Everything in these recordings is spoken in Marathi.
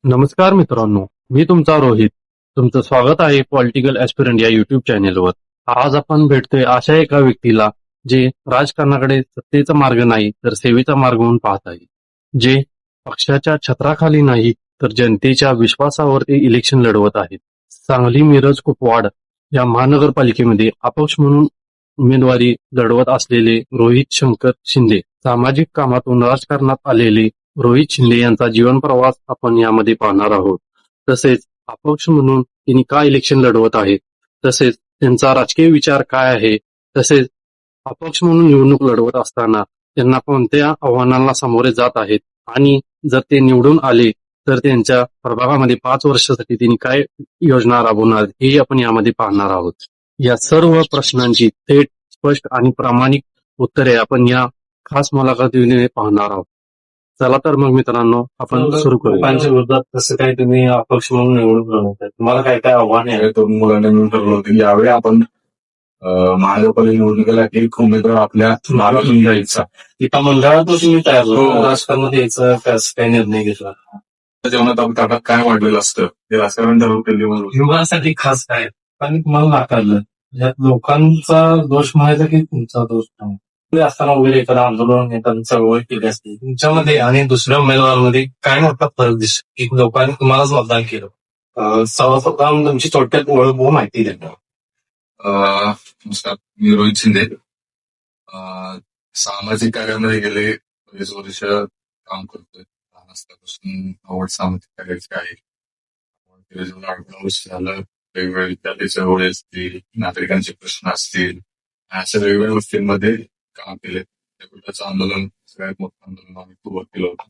नमस्कार मित्रांनो, मी तुमचा रोहित. तुमचं स्वागत आहे पॉलिटिकल ॲस्पिरंट या युट्यूब चॅनेलवर. आज आपण भेटतोय अशा एका व्यक्तीला जे राजकारणाकडे सत्तेचा मार्ग नाही तर सेवेचा मार्ग म्हणून पाहत आहे. जे पक्षाच्या छत्राखाली नाही तर जनतेच्या विश्वासावरती इलेक्शन लढवत आहेत. सांगली, मिरज, कुपवाड या महानगरपालिकेमध्ये अपक्ष म्हणून उमेदवारी लढवत असलेले रोहित शंकर शिंदे. सामाजिक कामातून राजकारणात आलेले रोहित शिंदे यांचा जीवन प्रवास आपण यामध्ये पाहणार आहोत. तसेच अपक्ष म्हणून त्यांनी का इलेक्शन लढवत आहेत, तसेच त्यांचा राजकीय विचार काय आहे, तसेच अपक्ष म्हणून निवडणूक लढवत असताना त्यांना कोणत्या आव्हानांना सामोरे जात आहेत आणि जर ते निवडून आले तर त्यांच्या प्रभागामध्ये 5 वर्षासाठी त्यांनी काय योजना राबवणार हेही आपण यामध्ये पाहणार आहोत. या सर्व प्रश्नांची थेट, स्पष्ट आणि प्रामाणिक उत्तरे आपण या खास मुलाखतीने पाहणार आहोत. चला तर मग मित्रांनो आपण सुरू करूया. लोकांच्या विरोधात कसं काय तुम्ही अपक्ष म्हणून निवडून लढवताय? तुम्हाला काय काय आव्हान आहे? तरुण मुलांना मिळून ठरवलं होतं की यावेळी आपण महानगरपालिका निवडणुकीला एक उमेदवार आपल्या भागातून द्यायचा. एका मंडळातून तुम्ही तयार हो. झाला राजकारणात यायचा कसं काय निर्णय घेतला? जेवणात आपण ताटात काय वाढलेलं असतं ते राजकारण ठरवलेली म्हणून युवकांसाठी खास काय? आणि तुम्हाला नाकारलं. यात लोकांचा दोष म्हणायचा की तुमचा दोष नाही? पुढे असताना वगैरे एखादं आंदोलन एखादी चळवळ केली असते तुमच्यामध्ये आणि दुसऱ्या उमेदवारांमध्ये काय मोठा फरक दिसतो की लोकांनी तुम्हालाच मतदान केलं? सर्वप्रथम तुमची थोडक्यात ओळख व माहिती द्या. नमस्कार, मी रोहित शिंदे. सामाजिक कार्यामध्ये गेले 20 वर्ष काम करतोय. लहान असल्यापासून आवड सामाजिक कार्याची आहे. 18 वर्ष झालं वेगवेगळ्या विद्यार्थी चळवळी असतील, नागरिकांचे प्रश्न असतील, अशा वेगवेगळ्या गोष्टींमध्ये काम केले. त्याचं आंदोलन सगळ्यात मोठं आंदोलन आम्ही सुरुवात केलं होतं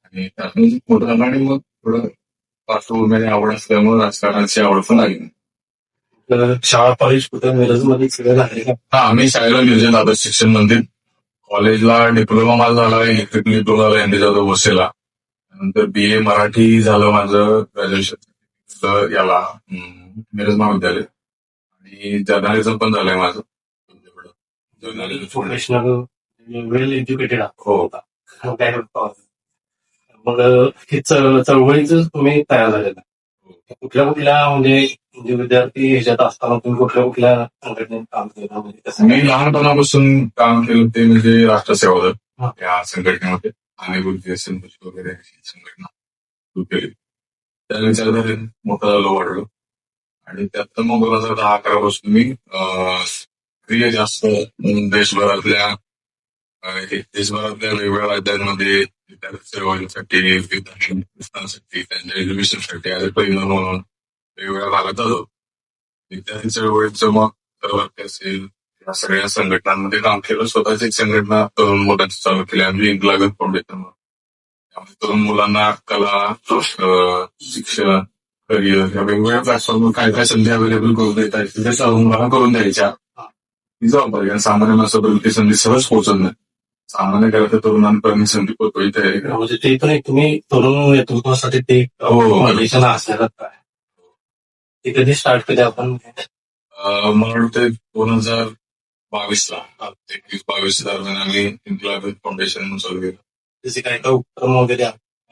आणि त्यातून मोठं झालं आणि मग थोडं पार्श्वभूमी आवड असल्यामुळे राजकारणाची आवड पण लागली. शाळा कॉलेज कुठे मिरजमध्ये सगळं झाले का? आम्ही शाळेला नियोजन आदर्श शिक्षण मंदिर, कॉलेजला डिप्लोमा माझा झाला इलेक्ट्रिकल डिप्लोमा झाला एनडी जाधव भोसेला. नंतर BA मराठी झालं माझं ग्रॅज्युएशन याला मिरज महाविद्यालय आणि जर्नलिझम पण झालंय माझं. प्रोफेशनल वेल एज्युकेटेड हो. मग काय करतो? मग हे चळवळीच तुम्ही तयार झालेला कुठल्या कुठल्या म्हणजे विद्यार्थी ह्याच्यात असताना तुम्ही कुठल्या संघटनेत काम केलं? म्हणजे कसं मी लहानपणापासून काम केलं ते म्हणजे राष्ट्रसेवा दल या संघटनेमध्ये आणि गुरुजी वगैरे अशी संघटना सुरू केली. त्या विचारधारेत मोठा झालो वाढलो आणि त्यात मग 2010-11 पासून मी सक्रिय जास्त देशभरातल्या वेगवेगळ्या राज्यांमध्ये विद्यार्थी चळवळीसाठी, विद्यार्थ्यांसाठी, त्यांच्या एज्युकेशनसाठी आज परिणाम म्हणून वेगवेगळ्या भागात आलो. विद्यार्थी चळवळीचं मग सर्वात असेल या सगळ्या संघटनांमध्ये काम केलं. स्वतःची एक संघटना तरुण मुलांची चालू केली आम्ही इंकलागत फाउंडेशन. त्यामुळे तरुण मुलांना कला, शिक्षण, करिअर या वेगवेगळ्या प्लॅटफॉर्मवर काय काय संधी अवेलेबल करून देत आहेत ते तरुण मुलांना करून द्यायच्या ही जबाबदारी. आणि सामान्य माणसापर्यंत ती संधी सहज पोहोचत नाही. सामान्य घरातल्या तरुणांपर्यंत संधी पोहोचवायची आहे. म्हणजे ते पण एक तुम्ही तरुण नेतृत्वासाठी ते फाउंडेशन असणार काय? ते कधी स्टार्ट केले आपण? मला वाटतं 2022ला 21-22 दरम्यान आम्ही इंकलागत फाउंडेशन म्हणून चालू केलं. त्याचे काय काय उपक्रम वगैरे?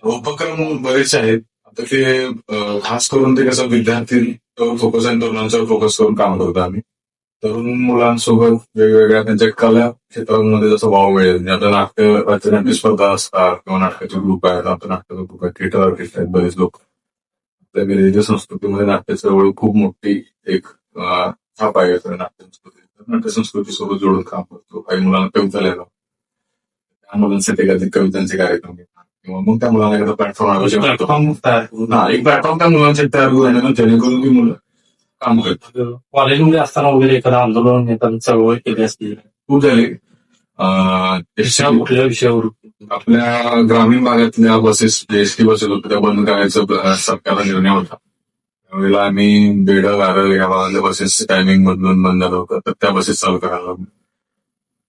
उपक्रम बरेच आहेत. आता ते खास करून ते कसं विद्यार्थी फोकस आणि तरुणांच्यावर फोकस करून काम करतो आम्ही. तरुण मुलांसोबत वेगवेगळ्या त्यांच्या कला क्षेत्रांमध्ये जसं वाव मिळेल. आता राज्यनाट्य स्पर्धा असतात किंवा नाटकाचे ग्रुप आहेत, आता नाटकाचा ग्रुप आहे, थिएटर आर्टिस्ट आहेत बरेच लोक. आपल्या विलेज संस्कृतीमध्ये नाट्य चळवळ खूप मोठी एक छाप आहे नाट्य संस्कृती. नाट्य संस्कृतीसोबत जोडून काम करतो. काही मुलांना कविता लिहायला त्या मुलांसाठी एखादी कवितांचे कार्यक्रम घेतात किंवा मग त्या मुलांना एखादा प्लॅटफॉर्म एक प्लॅटफॉर्म त्या मुलांसाठी तयार करून जेणेकरून ती मुलं काम करतात. कॉलेजमध्ये असताना वगैरे एखादं आंदोलन एखादं चळवळ केली असतील? खूप झाले. कुठल्या विषयावर? आपल्या ग्रामीण भागातल्या बसेस एसटी बसेस होत्या त्या बंद करायचा सरकारचा निर्णय होता. त्यावेळेला आम्ही बेड, वारळ या भागातल्या बसेस टायमिंग बदलून बंद झालं होतं तर त्या बसेस चालू करायला.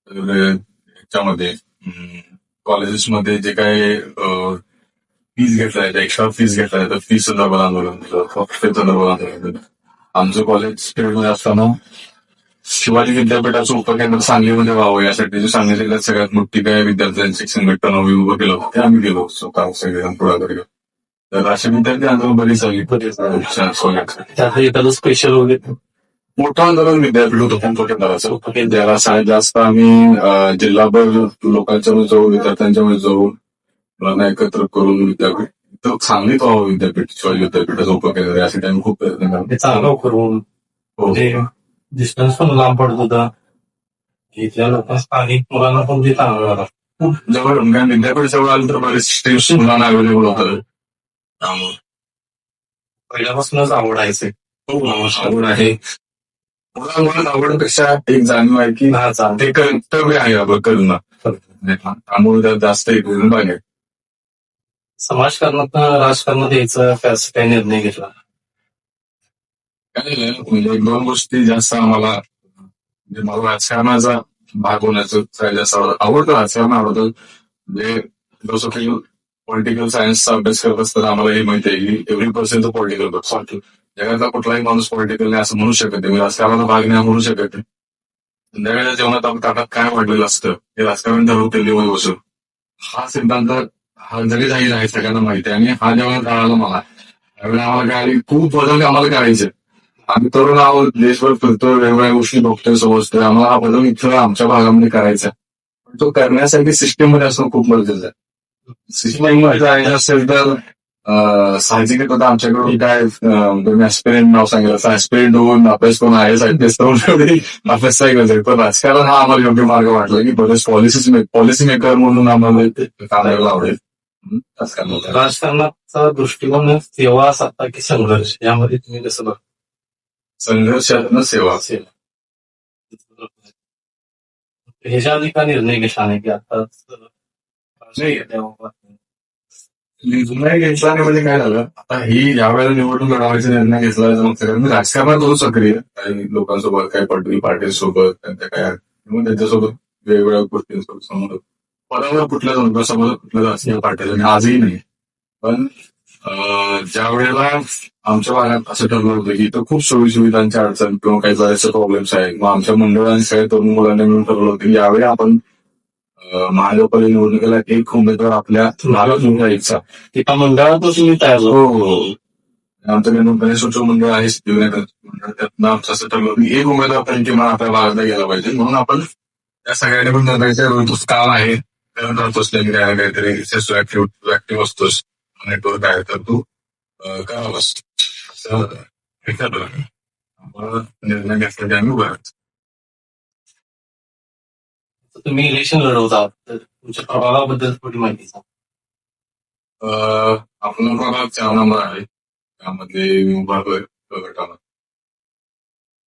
तर ह्याच्यामध्ये कॉलेजेसमध्ये जे काय फीज घेतल्या जायच्या, एक्स्ट्रा फीज घेतल्या जायच्या, फीज संदर्भात आंदोलन केलं, संदर्भात आंदोलन केलं. आमचं कॉलेज स्टेटमध्ये असताना शिवाजी विद्यापीठाचं उपकेंद्र सांगलीमध्ये व्हावं यासाठी जो सांगली जिल्ह्यात सगळ्यात मोठी काय विद्यार्थ्यांची संघटना उभं केलं होतं ते आम्ही गेलो स्वतः सगळेजण पुढाकार घेऊन. तर अशी विद्यार्थी आंदोलन बरीच झाली. त्यात एखादं स्पेशल वगैरे मोठं आंदोलन विद्यापीठ होतं उपकेंद्राचं. ज्याला सगळ्यात जास्त आम्ही जिल्हाभर लोकांच्या मध्ये जाऊन विद्यार्थ्यांच्या मध्ये जाऊन मुलांना एकत्र करून विद्यापीठ तर सांगलीत व्हावं विद्यापीठ शिवाजी विद्यापीठाचं उपकेंद्र यासाठी आम्ही खूप प्रयत्न ते चांगलं करून केला. म्हणजे डिस्टन्स पण लांब पडत होता. इथल्या लोकांना स्थानिक मुलांना पण ते चांगलं झालं. जवळ विद्यापीठ जवळ आलं तर बरेच स्ट्रीम्स मुलांना अवेलेबल होतं. त्यामुळे पहिल्यापासूनच आवडायचे. आवड आहे. मुलांमुळे आवडपेक्षा एक जाणीव आहे की ते कर्तव्य आहे आपलं करणं. त्यामुळे त्यात जास्त एक बाहेर समाजकारणात राजकारणात यायचा काय निर्णय घेतला. काय नाही म्हणजे एक दोन गोष्टी जास्त आम्हाला म्हणजे मला राजकारणाचा भाग होण्याचं काय जास्त आवडतं. राजकारण आवडतं म्हणजे जसं की पॉलिटिकल सायन्सचा अभ्यास करत असताना आम्हाला हे माहिती आहे की एव्हरी पर्सन पॉलिटिकल बघतो. जगातला कुठलाही माणूस पॉलिटिकल नाही असं म्हणू शकत नाही. मी राजकारणाचा भाग नाही म्हणू शकत नाही. संध्याकाळच्या जेवणात आपण ताटात काय वाढलेलं असतं हे राजकारण ठरवते लेवल बसून. हा सिद्धांत हा जरी जाहीर आहे सगळ्यांना माहिती आहे आणि हा जेव्हा कळाला मला त्यावेळेला आम्हाला काय खूप बदल आम्हाला करायचे. आम्ही तरुण आहोत, देशभर फिरतोय, वेगवेगळ्या गोष्टी बघतोय, समजतोय. आम्हाला हा बदल इथं आमच्या भागामध्ये करायचा पण तो करण्यासाठी सिस्टीम मध्ये असणं खूप गरजेचं आहे. सिस्टीम मध्ये जायचं असेल तर साहजिकच होता आमच्याकडून काय तुम्ही ऍस्पिरंट नाव सांगितलं ऍस्पिरंट होऊन अभ्यास करून आहे साहित्य अभ्यास आहे पण राजकारण हा आम्हाला योग्य मार्ग वाटला की बरेच पॉलिसी मेकर म्हणून आम्हाला काम करायला आवडेल. राजकारणाचा दृष्टिकोन सेवा सत्ता की संघर्ष यामध्ये तुम्ही कसं बघता. संघर्षातनं सेवा ह्याच्या आधी का निर्णय घेतला नाही की आता निर्णय घेतला नाही म्हणजे काय झालं आता ही यावेळेला निवडणूक लढवायचा निर्णय घेतला मी राजकारणात होतो सक्रिय काही लोकांसोबत काही पॉलिटिकल पार्टीसोबत त्यांच्या काय मग त्यांच्यासोबत वेगवेगळ्या गोष्टींसोबत समोर पदावर कुठल्या समोर कुठल्या राजकीय पार्टीचं आजही नाही. पण ज्या वेळेला आमच्या भागात असं ठरलं होतं की इथं खूप सुविधांच्या अडचण किंवा काही बऱ्याचशा प्रॉब्लेम्स आहेत मग आमच्या मंडळांनी सगळ्या तरुण मुलांनी मिळून ठरवलं होतं की यावेळी आपण महानगरपालिका निवडणुकीला एक उमेदवार आपल्या भागात घेऊन जायचा. एका मंडळातच तुम्ही तयार झालो. हो आमचं गणेशोत्सव मंडळ आहे सिद्धिविनायक मंडळ त्यातनं आमचं असं ठरलं की एक उमेदवार आपण किमान आपल्या भागातला गेला पाहिजे म्हणून आपण त्या सगळ्यांनी पण निर्णयाचं काम आहे करत राहतोस काय काहीतरी ऍक्टिव्ह असतोस नेटवर्क आहे तर तू करावास असं हे ठरलं. निर्णय घेतला आम्ही उभा तुम्ही इलेक्शन लढवता तर तुमच्या प्रभागाबद्दल थोडी माहिती सांगा. आपला प्रभाग 4 नंबर आहे त्यामध्ये मी उभारलोय गटाला.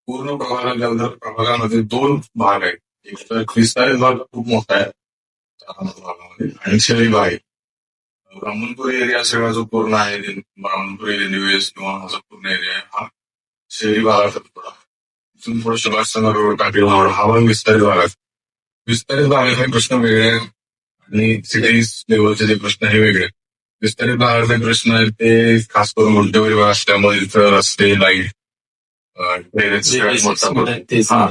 पूर्ण प्रभागामध्ये 2 भाग आहेत. एक तर ख्रिस्ताई भाग खूप मोठा आहे भागामध्ये आणि शहरी भाग आहे. ब्राह्मणपुरी एरिया सगळा जो पूर्ण आहे ब्राह्मणपुरी रेल्वेज किंवा हा जो पूर्ण एरिया आहे हा शहरी भागात थोडा इथून थोडं सुभाषचंद्र रोड टाकली हा भाग विस्तारित भागात. विस्तारित भागाचे प्रश्न वेगळे आणि सिटीज लेवलचे जे प्रश्न हे वेगळे. विस्तारित भागाचे प्रश्न आहेत ते खास करून मध्यवर्ती भाग असल्यामुळे इथं रस्ते लाईट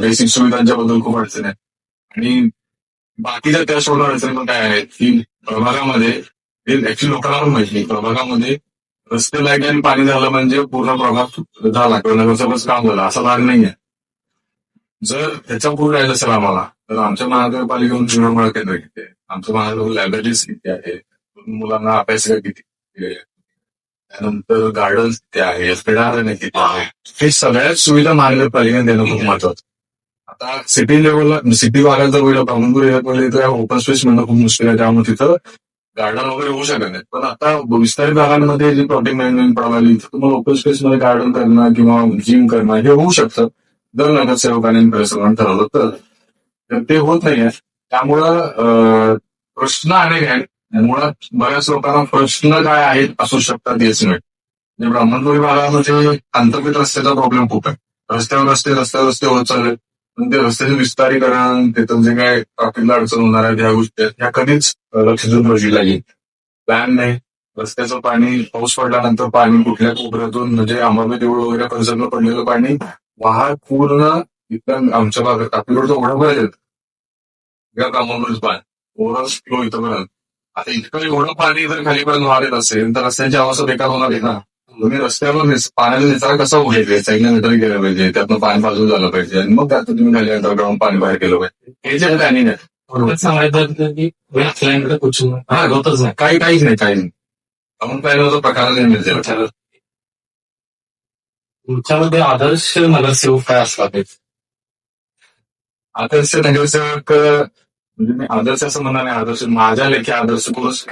बेसिक सुविधांच्या बद्दल खूप अडचण आहे. आणि बाकीच्या त्या सोडून अडचणी पण काय आहेत की प्रभागामध्ये ऍक्च्युली लोकांना पण माहिती नाही प्रभागामध्ये रस्ते लाईट आणि पाणी झालं म्हणजे पूर्ण प्रभाग झाला किंवा नगरसभेचं काम झालं असा भाग नाहीये. जर त्याच्या पुढे राहिलं असेल आम्हाला तर आमच्या महानगरपालिकेहून जीवनमळ केंद्र किती आहे आमच्या महानगर लायब्ररीज किती आहे मुलांना अभ्यासिका किती आहे त्यानंतर गार्डन्स किती आहे क्रीडांगणे किती आहे हे सगळ्याच सुविधा महानगरपालिकेने देणं खूप महत्वाचं. आता सिटी लेवलला सिटी भागात जर वेळेला ब्राह्मणपूर एरियात तर ओपन स्पेस मिळणं खूप मुश्किल आहे त्यामुळे तिथं गार्डन वगैरे होऊ शकत नाही. पण आता विस्तारित भागांमध्ये जी प्लॉटिंग मॅनेजमेंट प्रणाली तुम्हाला ओपन स्पेसमध्ये गार्डन करणं किंवा जिम करणं हे होऊ शकतं जर नगरसेवकांनी प्रशासनाने ठरवलं तर ते होत नाहीये. त्यामुळं प्रश्न अनेक आहेत. मुळात बऱ्याच लोकांना प्रश्न काय आहेत असू शकतात हेच नाही. ब्राह्मणपुरी भागामध्ये अंतर्गत रस्त्याचा प्रॉब्लेम खूप आहे. रस्त्यावर रस्ते होत चालले पण ते रस्त्याचे विस्तारीकरण तिथं जे काय ट्रॅफिकला अडचण होणार आहेत ह्या गोष्टी आहेत ह्या कधीच लक्ष देऊन बघितल्या गेली. प्लॅन नाही. रस्त्याचं पाणी पाऊस पडल्यानंतर पाणी कुठल्या कोपऱ्यातून म्हणजे अंबाबाई देऊळ वगैरे परिसरात पडलेलं पाणी वाहत पूर्ण इथं आमच्या भागात आपल्याकडचं ओढा भरायला या कामावरच पाणी ओव्हरऑल फ्लो इथं पर्यंत आता इतकं एवढं पाणी जर खालीपर्यंत वाढत असेल तर रस्त्यांची अवस्था बेकार होणार आहे ना. तुम्ही रस्त्यावर पाण्याचा निचरा कसा होईल साईडला मीटर केलं पाहिजे, त्यातनं पाणी बाजूला झालं पाहिजे आणि मग त्यातून तुम्ही खाली अंडरग्राऊंड पाणी बाहेर केलं पाहिजे. हे जे प्लॅनिंग आहे थोडक्यात सांगायचं तर की वेस्ट कुछ होतच नाही. काहीच नाही. आपण प्लॅनचा प्रकार नाही मिळते. तुमच्यामध्ये आदर्श नगरसेवक काय असला पाहिजे? आदर्श नगरसेवक म्हणजे मी आदर्श असं म्हणणार नाही. आदर्श माझ्या लेखी आदर्श पुरुष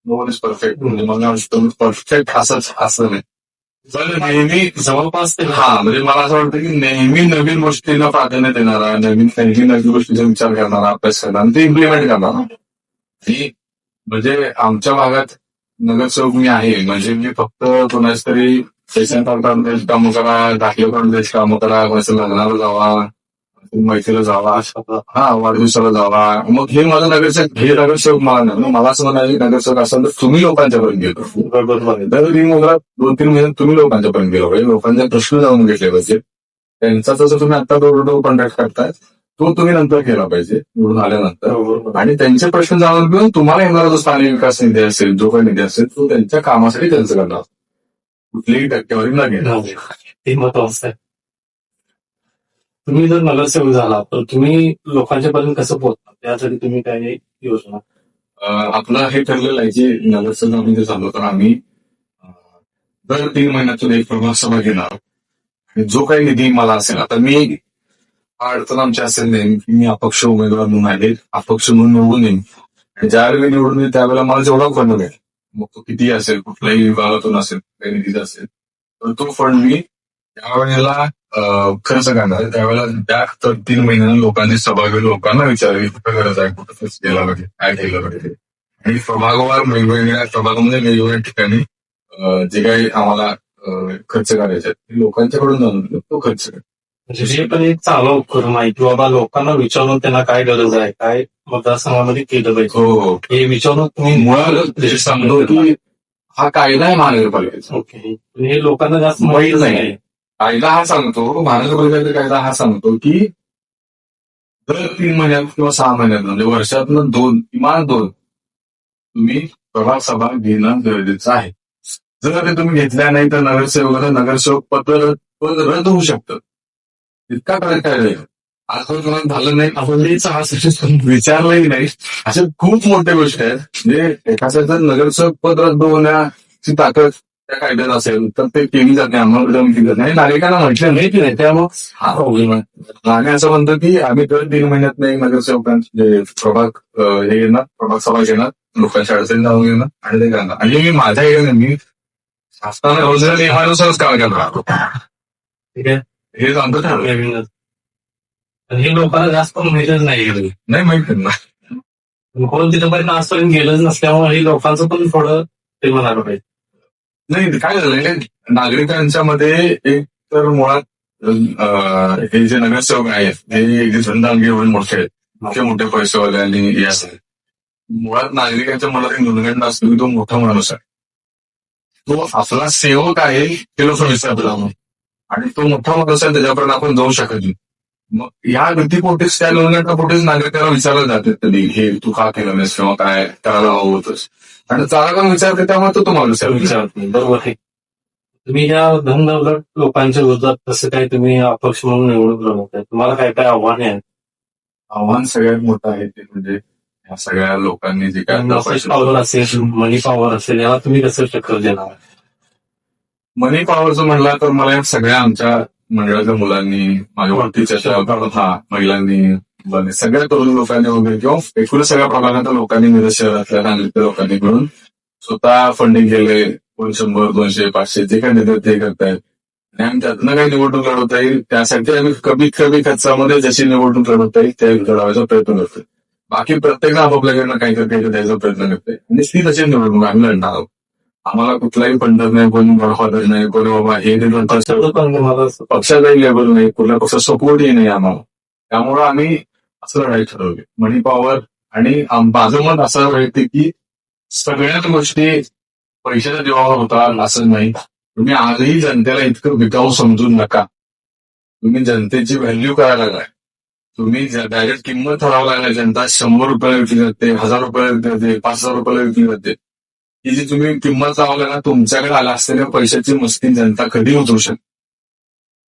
नो वन इज परफेक्ट. म्हणजे मला परफेक्ट असं नाही. पण नेहमी जवळपास ते म्हणजे मला असं वाटतं की नेहमी नवीन गोष्टींना प्राधान्य देणारा, नवीन गोष्टीचा विचार करणारा, अभ्यास करणारा आणि ते इम्प्लिमेंट करणारा. आणि म्हणजे आमच्या भागात नगरसेवक मी आहे म्हणजे मी फक्त कोणाच तरी सेशन काढून द्यायची कामं करा, दाखले काढून द्यायची कामं करा, कोणाच्या लग्नाला जावा, मैत्रीला जावा, वाढदिवसाला जावा, मग हे माझं नगरसेवक हे नगरसेवक मला नाही. मला असं म्हणाले नगरसेवक असेल तर तुम्ही लोकांच्यापर्यंत गेलो. दर 2-3 महिन्यात तुम्ही लोकांच्यापर्यंत गेलो पाहिजे, लोकांचे प्रश्न जाणून घेतले पाहिजे. त्यांचा जसं तुम्ही आता डोर टू डोर कॉन्टॅक्ट करताय तो तुम्ही नंतर केला पाहिजे निवडून आल्यानंतर. आणि त्यांचे प्रश्न जाणून घेऊन तुम्हाला येणारा जो स्थानिक विकास निधी असेल, जो काही निधी असेल तो त्यांच्या कामासाठी त्यांचं करणार, कुठलीही टक्केवारी न घेणार. ते महत्वाचं आहे. तुम्ही जर नगरसेवक झाला तर तुम्ही लोकांच्या पर्यंत कसं पोहोचता, त्यासाठी तुम्ही काय योजना? आपलं हे ठरलेलं आहे की नगरसेवक आम्ही जर झालो तर आम्ही दर 3 महिन्यातून एक प्रभाग सभा घेणार. आणि जो काही निधी मला असेल, आता मी अडचण आमची असेल नाही की मी अपक्ष उमेदवार म्हणून आहे, अपक्ष म्हणून निवडून येईन आणि ज्यावेळी मी निवडून येईल त्यावेळेला मला जेवढा फंड मिळेल, मग तो किती असेल, कुठल्याही विभागातून असेल, काही निधीचा असेल, तर तो फंड मी त्यावेळेला खर्च करणार आहे. त्यावेळेला त्या 3 महिन्यांना लोकांची सभा घेऊन लोकांना विचारली कुठं गरज आहे, कुठं खर्च केला पाहिजे, काय केलं पाहिजे. आणि प्रभागावर वेगवेगळ्या प्रभागामध्ये वेगवेगळ्या ठिकाणी जे काही आम्हाला खर्च करायचे ते लोकांच्याकडून जाणून तो खर्च करायचा. म्हणजे हे पण एक चांगला उपक्रम आहे की बाबा लोकांना विचारून त्यांना काय गरज आहे, काय मतदारसंघामध्ये केलं पाहिजे, हो, हे विचारून तुम्ही मुळात सांगतो की हा कायदा आहे महानगरपालिकेचा. ओके. हे लोकांना जास्त माहित नाही. कायदा हा सांगतो, महानगरपालिकेचा कायदा हा सांगतो की दर 3 महिन्यात किंवा 6 महिन्यात म्हणजे वर्षातनं किमान 2 तुम्ही प्रभाग सभा घेणं गरजेचं आहे. जर ते तुम्ही घेतल्या नाही तर नगरसेवक पद रद्द होऊ शकतं. इतका काय नाही. आजपर्यंत झालं नाही, आपण विचारलंही नाही. अशा खूप मोठ्या गोष्टी आहेत. म्हणजे एखाद्याचं नगरसेवक पद रद्द होण्याची ताकद त्या कायद्यात असेल तर ते केली जाते, अंमलबजावणी केली जाते. आणि नागरिकांना म्हटलं नाही की नाही, त्यामुळे हा प्रॉब्लेम आहे. आम्ही असं म्हणतो की आम्ही दर 3 महिन्यात एक नगरसेवकांचे प्रभाग हे घेणार, प्रभाग सभा घेणार, लोकांच्या अडचणी जाऊन घेणार आणि ते करणार. आणि मी माझ्या एरियाने मी शासनाने रोजगार नियमानुसारच काम करणार. ठीक आहे, हे सांगतो नवीनच. आणि हे लोकांना जास्त माहितच नाही माहित नाही. कोण तिथपर्यंत आजपर्यंत गेलंच नसल्यामुळे हे लोकांचं पण थोडं ते म्हणायला पाहिजे. नाही, काय झालंय नागरिकांच्या मध्ये एक तर मुळात हे जे नगरसेवक आहेत हे धंदांगी एवढे मोठे आहेत, मोठे पैसेवाले आणि हे असतात. मुळात नागरिकांच्या मनात एक नुनगंड असतो की तो मोठा माणूस आहे, तो आपला सेवक आहे हे लोक विसरतात. आणि तो मोठा माणूस आहे त्याच्यापर्यंत आपण जाऊ शकत नाही. मग या गतीपोटीच त्या नुनगंडापोटीच नागरिकांना विचारलं जाते कधी हे तू का केलं नाहीस किंवा काय करायला हवं होतंस. आणि चारा पण विचारते त्यामुळे तो माणूस आहे विचारत नाही. बरोबर आहे. तुम्ही या धनदौलत लोकांच्या विरोधात कसं काय तुम्ही अपक्ष म्हणून निवडून लढवताय, तुम्हाला काय काय आव्हाने आहेत? आव्हान सगळ्यात मोठं आहे ते म्हणजे या सगळ्या लोकांनी जे काय पॉवर असेल, मनी पॉवर असेल, याला तुम्ही कसं टक्कर देणार? मनी पॉवरचं म्हणला तर मला या सगळ्या आमच्या मंडळाच्या मुलांनी, माझ्या ओळखीच्या महिलांनी, सगळ्या तरुण लोकांनी वगैरे किंवा एकूण सगळ्या प्रभागातल्या लोकांनी, मिरज शहरातल्या नागरिक लोकांनी मिळून स्वतः फंडिंग केले. 100, 200, 500 जे काही देतात ते करतायत. आणि आम्ही त्यातनं काही निवडणूक लढवता येईल त्यासाठी आम्ही कमीत कमी खर्चामध्ये जशी निवडणूक लढवता येईल त्या लढवायचा प्रयत्न करतोय. बाकी प्रत्येकजण आपापल्याकडनं काही द्यायचा प्रयत्न करतोय आणि ती तशी निवडणूक आम्ही लढणार आहोत. आम्हाला कुठलाही फंडर नाही, कोणी गडफादर नाही, कोणी बाबा हे पक्षाचाही लेबल नाही, कुठल्या पक्षा सपोर्टही नाही आम्हाला. त्यामुळं आम्ही असं लढाई ठरवली मनी पॉवर. आणि माझं मत असं वाटतं की सगळ्याच गोष्टी पैशाच्या जीवावर होतात असं नाही. तुम्ही आजही जनतेला इतकं विकाऊ समजून नका. तुम्ही जनतेची व्हॅल्यू करायला लागलाय. तुम्ही डायरेक्ट किंमत ठरवायला लागलाय. जनता 100 रुपयाला विकली जाते, 1000 रुपयाला विकली जाते, 5000 रुपयाला विकली जाते. ही जी तुम्ही किंमत लावल्या ना, तुमच्याकडे आला असलेल्या पैशाची मस्ती जनता कधी उतरू शकते.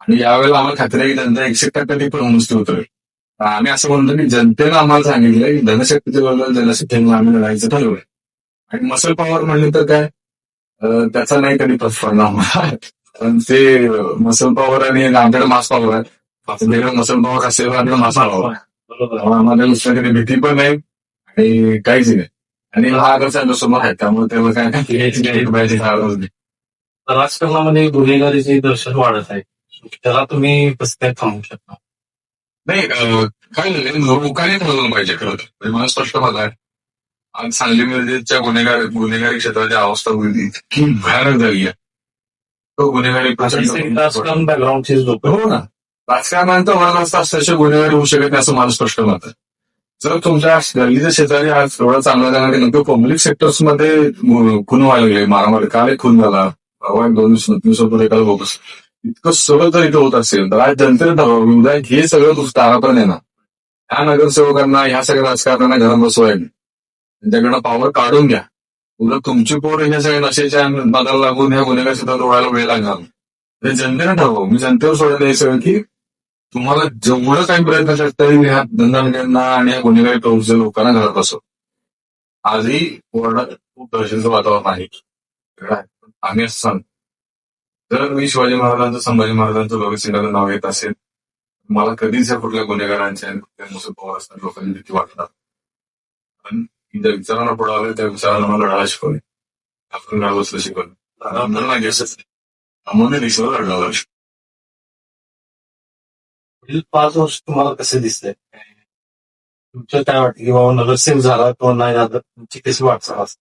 आणि यावेळेला आम्हाला खात्री आहे की जनता 100% पण मस्ती उतरेल. आम्ही असं म्हणतो की जनतेनं आम्हाला सांगितलंय की धनशक्तीच्या बरोबर जनशक्तीला आम्ही लढायचं ठरवलंय. आणि मसल पॉवर म्हणले तर काय, त्याचा नाही कधी पडला आम्हाला. कारण ते मसल पॉवर आणि आमच्याकडे मास पॉवर आहे. तुमच्याकडे मसल पॉवर असेल आमच्याकडे मास पॉवर आहे. बरोबर. आम्हाला दुसऱ्या कधी भीती पण नाही आणि काहीच नाही. आणि हा आदर्श समोर आहे, त्यामुळे त्याला काय राजकारणामध्ये गुन्हेगारीचे दर्शन वाढत आहे. त्याला तुम्ही कसं काय थांबवू शकता? नाही. काय नाही, लोकांनी ठरवलं पाहिजे खरं तर. म्हणजे मला स्पष्ट मत आहे. आज सांगली मिरजेच्या गुन्हेगारी क्षेत्राची अवस्था होईल इतकी भयानक झाली आहे. तो गुन्हेगारी राजकारण बॅकग्राऊंडचे लोक. हो ना. राजकारणानंतर वर्ग असता असल्याशिवाय गुन्हेगारी होऊ शकत नाही असं माझं स्पष्ट मत आहे. जर तुमच्या गल्लीच्या शेजारी आज एवढा चांगला जाणार नंतर पब्लिक सेक्टर्समध्ये खून व्हायला लागले, मारामारी, काल एक खून झाला, 2 दिवसापूर्वी एकाला बोगस. इतकं सगळं जर इथं होत असेल तर आज जनतेने ठरवावं उद्या हे सगळं तारापर्यंत येणार. ह्या नगरसेवकांना, ह्या सगळ्या राजकारण्यांना घरात बसवायला, त्यांच्याकडनं पॉवर काढून घ्या. उद्या तुमची पोरं ह्या सगळ्या नशेच्या नादाला लागून ह्या गुन्हेगार क्षेत्रात ओढायला वेळ लागणार. हे जनतेने ठरवावं. मी जनतेवर सोडलं हे सगळं की तुम्हाला जेवढं काही प्रयत्न करता येईल ह्या धंदांना आणि ह्या गुन्हेगारी प्रवृत्तीच्या लोकांना घरात बसव. आजही वॉर्डात खूप दहशतीचं वातावरण आहे. आम्ही असं सांगतो, जर मी शिवाजी महाराजांचं, संभाजी महाराजांचं, भगतसिंगांचं नाव येत असेल, मला कधीच या कुठल्या गुन्हेगारांच्या मुसळ पॉवर असतात लोकांची भीती वाटतात. पण ज्या विचारांना पुढे आले त्या विचारांना मला लढायला शिकवले, आपण लढा बसलं शिकवलं. आम्हाला दिसलं लढायला. पुढील 5 वर्ष तुम्हाला कसे दिसले? तुमचं काय वाटतं की बाबा नगरसेवक झाला किंवा नाही झालं, तुमची कशी वाटचाल असते?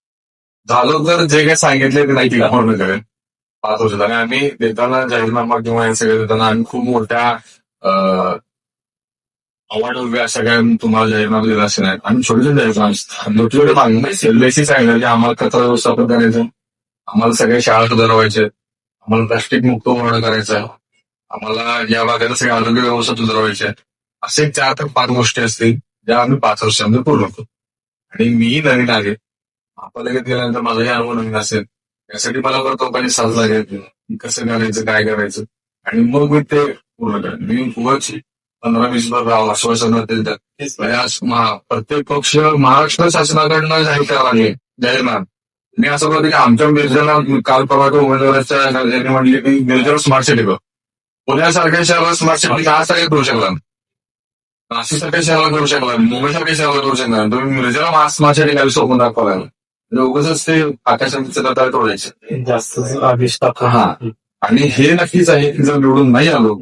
झालं तर जे काही सांगितले ते नाही पूर्ण करेल 5 वर्षात. आणि आम्ही देताना जाहीरनामा किंवा हे सगळं देताना आम्ही खूप मोठ्या अवॉर्ड वगैरे अशा काय तुम्हाला जाहीरनामा दिला असे नाही. आम्ही छोटे छोटे जाहीरनामे छोटे मागणी बेसिक सांगितलं की आम्हाला कचरा व्यवस्थापन करायचं, आम्हाला सगळ्या शाळा सुधारवायचे, आम्हाला प्लास्टिक मुक्त पूर्ण करायचं आहे, आम्हाला या भागाला सगळ्या आरोग्य व्यवस्था सुधारवायची आहे. असे 4 ते 5 गोष्टी असतील ज्या आम्ही 5 वर्षांमध्ये पूर्ण करतो. आणि मीही नवीन आहे, महापालिकेत गेल्यानंतर माझाही अनुभव नवीन असेल. यासाठी मला परत लोकांनी साथ लागेल की कसं करायचं, काय करायचं, आणि मग मी ते पूर्ण करेन. मी खूपच 15-20 आश्वासन प्रत्येक पक्ष महाराष्ट्र शासनाकडनं जाहीर करायला लागले जाहीरनामा. मी असं बोलतो की आमच्या मिरजेला काल परवा उमेदवाराच्या म्हणले की मिरजेला स्मार्ट सिटी बघ. पुण्यासारख्या शहराला स्मार्ट सिटी आज सगळे करू शकला, नाशिकसारख्या शहराला करू शकला, मुंबईसारख्या शहराला करू शकला. तुम्ही मिरजेला स्मार्ट सिटी काही सोपून दाखवायला म्हणजे उगाच ते आकाशात तोडायचे जास्त अभिष्ट. हा. आणि हे नक्कीच आहे की जर निवडून नाही आलो,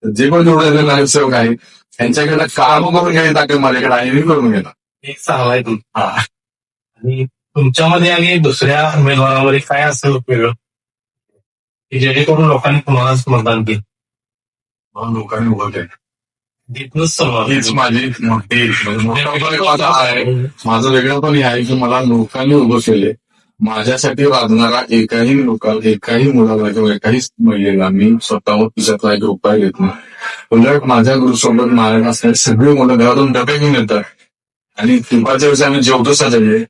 जे पण निवडून आलेले नगरसेवक आहे त्यांच्याकडे काम करून घ्यायला ताकद माझ्याकडे आहे, मी करून घेणार. एक चांगला आहे हा. आणि तुमच्यामध्ये आणि दुसऱ्या उमेदवारामध्ये काय असेल वेगळं की जेणेकरून लोकांनी तुम्हालाच मतदान केलं? म्हणून लोकांनी उभं केलं. तिथनंच सुरुवात. हीच माझी मोठी मोठा फरक माझा आहे. माझं वेगळं पण हे आहे की मला लोकांनी उभं केले. माझ्यासाठी वाजणारा एकाही मुलाला किंवा एकाही महिलेला मी स्वतःवर खिशातला 1 रुपया घेत नाही. उलट माझ्या ग्रुपसोबत माझ्या असणारे सगळे मुलं घरातून डबे घेऊन येतात आणि दुपारच्या वेळेस आम्ही जेवतो सगळे.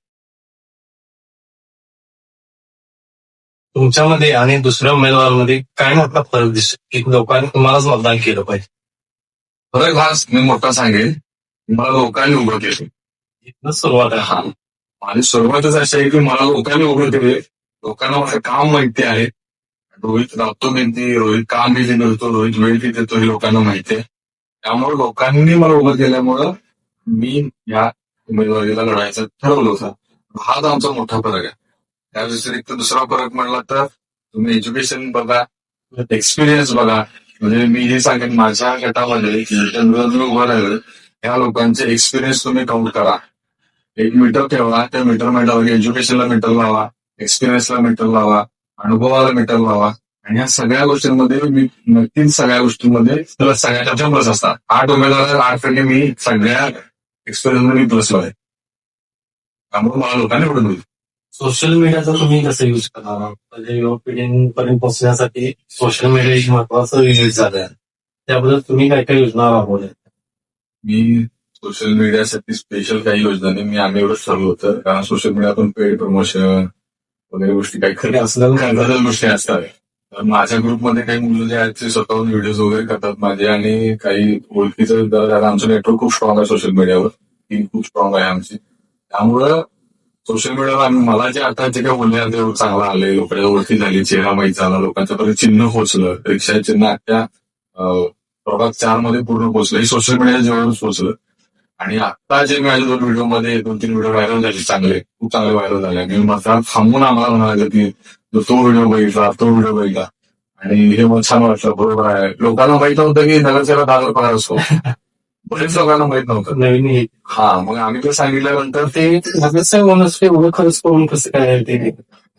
तुमच्यामध्ये आणि दुसऱ्या उमेदवारांमध्ये काय मोठा फरक दिसतो की लोकांनी तुम्हालाच मतदान केलं पाहिजे? फरक हा मी मोठा सांगेल, मला लोकांनी उभं केलं. इथनंच सुरुवात आहे. हा. माझी सुरुवातच अशी आहे की मला लोकांनी उभं केले. लोकांना माझं काम माहिती आहे. रोहित राबतो किती, रोहित काम किती करतो, रोहित वेळ किती देतो हे लोकांना माहिती आहे. त्यामुळे लोकांनी मला उभं केल्यामुळं मी या उमेदवारीला लढायचं ठरवलं होतं. हाच आमचा मोठा फरक आहे. त्या व्यतिरिक्त दुसरा फरक म्हणला तर तुम्ही एज्युकेशन बघा, एक्सपिरियन्स बघा. म्हणजे मी हे सांगेन माझ्या गटामध्ये उभं राहिलं ह्या लोकांचे एक्सपिरियन्स तुम्ही काउंट करा. एक मीटर ठेवा, त्या मीटर एज्युकेशनला मीटर लावा, एक्सपिरियन्सला मीटर लावा, अनुभवाला मीटर लावा. आणि ह्या सगळ्या गोष्टींमध्ये मी नक्कीच सगळ्या गोष्टींमध्ये प्लस सगळ्याच्या प्लस असतात. 8 उमेदवार 8 पैकी मी सगळ्या एक्सपिरियन्समध्ये प्लस आहे. त्यामुळे मला लोकांनी निवडून दिली. सोशल मीडियाचा तुम्ही कसं युज करणार? म्हणजे युवा पिढीपर्यंत पोहोचण्यासाठी सोशल मीडिया एक महत्वाचं यूज झालं आहे. त्याबद्दल तुम्ही काय काय योजना राबवल्या? मी सोशल मीडियासाठी स्पेशल काही योजना नाही. आम्ही एवढंच ठरवलं होतं, कारण सोशल मीडियातून पेड प्रमोशन वगैरे गोष्टी काही खरी असल्यानं काही गोष्टी असतात. तर माझ्या ग्रुपमध्ये काही मुलं जे आहेत ते स्वतःहून व्हिडिओज वगैरे करतात माझे, आणि काही ओळखीचं जरा आमचं नेटवर्क खूप स्ट्रॉंग आहे सोशल मीडियावर, टीम खूप स्ट्रॉंग आहे आमची. त्यामुळं सोशल मीडियावर आम्ही मला जे आता जे काही बोलले ते चांगलं आले, लोकांच्या ओळखी झाली, चेहरा माहीत झाला, लोकांच्यापर्यंत चिन्ह पोहोचलं, रिक्षा चिन्ह अख्ख्या प्रभाग 4 मध्ये पूर्ण पोहोचलं. हे सोशल मीडिया जेव्हा पोहोचलं. आणि आता जे माझ्या 2-3 व्हिडिओ व्हायरल झाले, खूप चांगले व्हायरल झाले. मी माझा थांबून आम्हाला म्हणाले की तो व्हिडिओ बघितला आणि हे मला छान वाटलं. बरोबर आहे. लोकांना माहित नव्हतं की नगरसेवक 10,000 पगार असतो. बरेच लोकांना माहित नव्हतं. नवीन हे मग आम्ही ते सांगितल्यानंतर ते नगरसेवक होण्यासाठी एवढं खर्च करून कसं काय ते?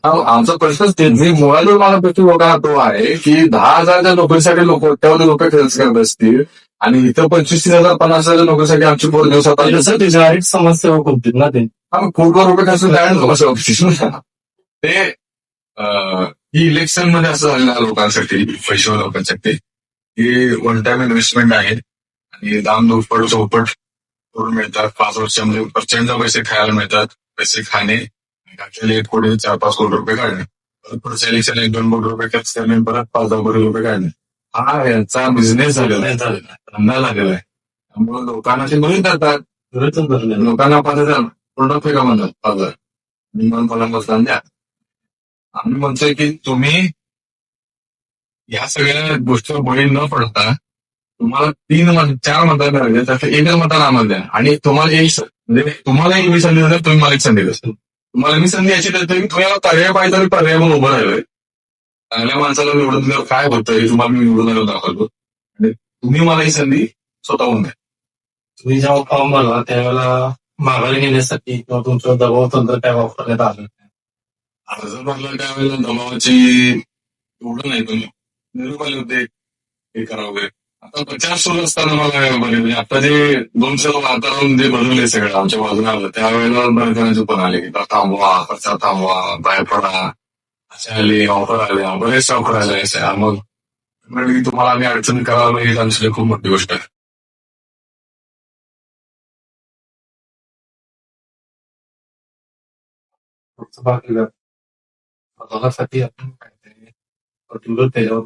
आमचा प्रश्नच ते मी मुळात मला प्रश्न लोकांना तो आहे की 10,000च्या नोकरीसाठी लोक कोट्यावधी रुपये खर्च करत असतील, आणि इथं 25,000-30,000 50,000 नोकरीसाठी आमची पोर दिवसात त्याच्यासाठी जाहीर समाजसेवक होतील ना ते. कोटी रुपये खर्च काय ते ही इलेक्शन मध्ये असं झालेलं आहे लोकांसाठी, पैसे लोकांसाठी, की वन टाइम इन्व्हेस्टमेंट आहे आणि दाम दुप्पट चौपट करून मिळतात. 5 वर्षामध्ये प्रचंड पैसे खायला मिळतात. पैसे खाणे, लेट कोटी 4-5 कोटी रुपये काढणे, परत पुढच्या इलेक्शन 1-2 कोटी रुपये खर्च करणे, परत 5-10 कोटी रुपये काढणे, हा यांचा बिझनेस झालेला आहे, धंदा झालेला आहे. त्यामुळे लोकांना ते बघून करतात. लोकांना 5,000 पूर्ण फेका म्हणतात 5,000, मला मतदान द्या. आम्ही म्हणतोय की तुम्ही या सगळ्या गोष्टीवर बळी न पडता तुम्हाला 4 मतदान करायचे, त्याचं एकच मतदान आम्हाला द्या. आणि तुम्हाला म्हणजे तुम्हाला एक मी संधी देणार, तुम्ही मला एक संधी द्या. तुम्हाला मी संधी याची देतो की तुम्हाला पर्याय पाहिजे तरी पर्याय म्हणून उभं राहिलोय. चांगल्या माणसाला निवडून दिल्यावर काय होतं हे तुम्हाला मी निवडून आलो दाखवतो, आणि तुम्ही मला ही संधी स्वतःहून द्या. तुम्ही जेव्हा फॉर्म भरला त्यावेळेला माघारी घेण्यासाठी किंवा तुमचं दबाव तंत्र काय वापरण्यात आलं? अर्ज भरला त्यावेळेला दबावाची एवढं नाही, पण निरुपाले होते हे करावं. आता प्रचार सुरू असताना मला म्हणजे आता जे 200 वातावरण जे बनवले सगळं आमच्या बाजूला आलं, त्यावेळेला बरेच जणांचे पण आले की थांबवा, प्रचार थांबवा, बाहेर पडा, असे आले, ऑफर आले, बरेच ऑफर आले. मग म्हणजे की तुम्हाला आम्ही अडचणी करावं ही आमची खूप मोठी गोष्ट आहे. बघासाठी आपण काहीतरी पर्टिक्युलर त्याच्यावर